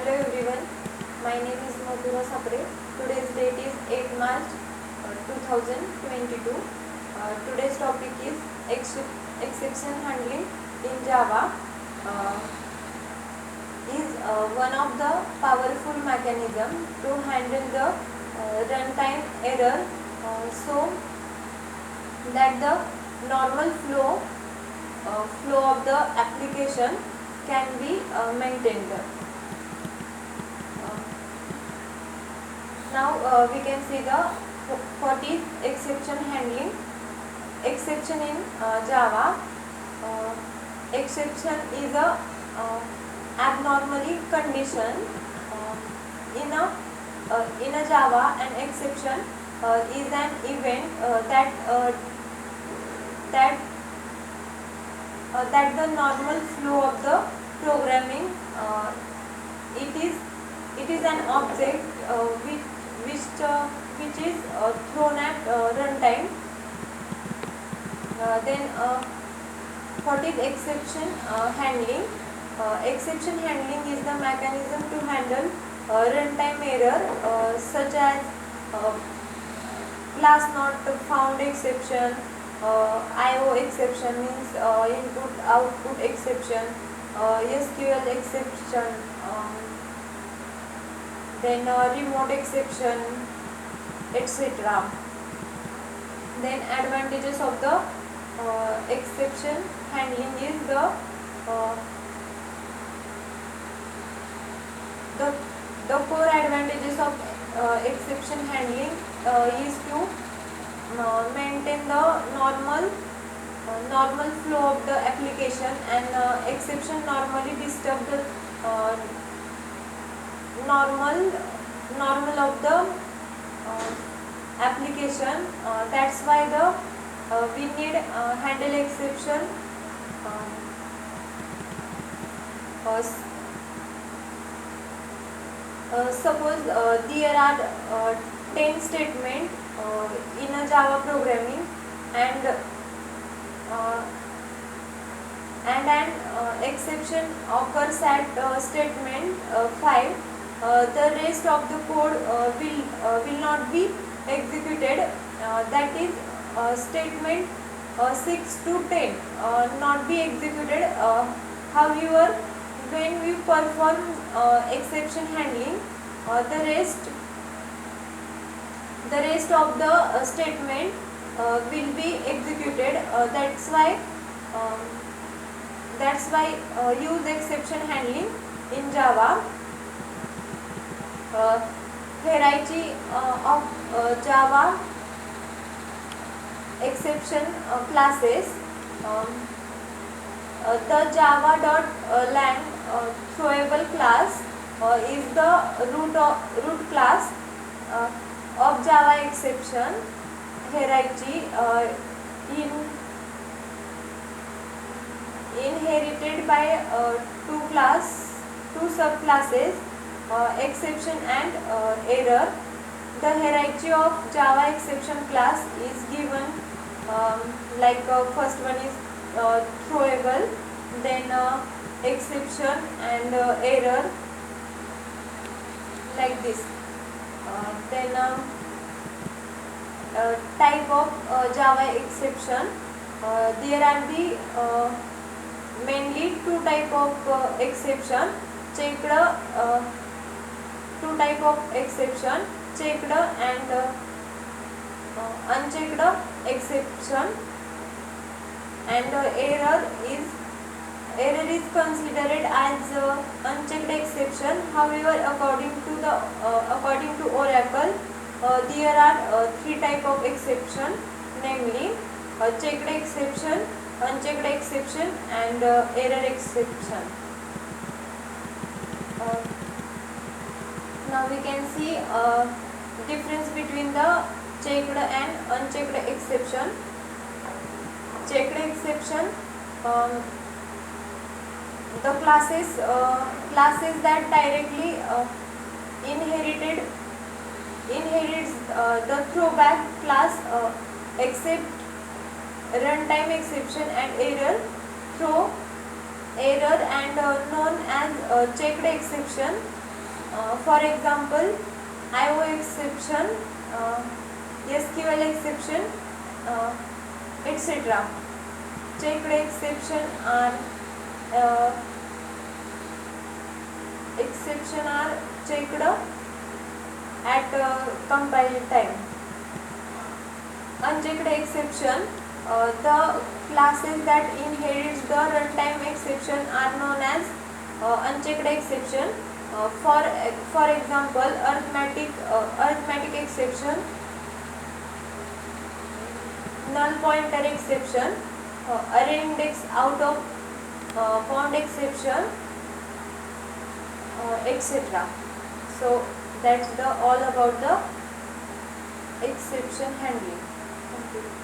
Hello everyone, my name is Madhura Sapre. Today's date is 8 March 2022. Today's topic is exception handling in Java. Uh, is one of the powerful mechanism to handle the runtime error so that the normal flow of the application can be maintained. Now we can see the what is exception handling. Exception in Java. Exception is a abnormally condition in a Java. An exception is an event that the normal flow of the programming it is an object which is thrown at runtime. Then what is exception handling? Exception handling is the mechanism to handle runtime error such as class not found exception, IO exception means input output exception, SQL exception, then remote exception, etc. Then advantages of the exception handling is the core advantages of exception handling is to maintain the normal flow of the application, and exception normally disturb the normal of the application. That's why we need handle exception. Suppose there are 10 statements in a Java programming, and an exception occurs at statement 5. The rest of the code will not be executed. That is statement 6 to 10 not be executed. However, when we perform exception handling, the rest of the statement will be executed. That's why use exception handling in Java. Hierarchy of Java exception classes. The java.lang throwable class is the root class of Java exception hierarchy, inherited by two subclasses, exception and error. The hierarchy of Java exception class is given first one is throwable, then exception and error, like this. Then type of Java exception. There are the mainly two type of exception. Checked two type of exception, checked and unchecked exception. And error is considered as unchecked exception. However, according to Oracle, there are three type of exception, namely checked exception, unchecked exception, and error exception. Now we can see difference between the checked and unchecked exception. Checked exception, the classes that directly inherits the throwback class except runtime exception and error and known as checked exception. For example, IO exception, SQL exception, etc. Checked exception are uh, checked at compile time. Unchecked exception, the classes that inherit the runtime exception are known as unchecked exception. For example, arithmetic exception, null pointer exception, array index out of bound exception, etc. So that's the all about the exception handling. Thank you.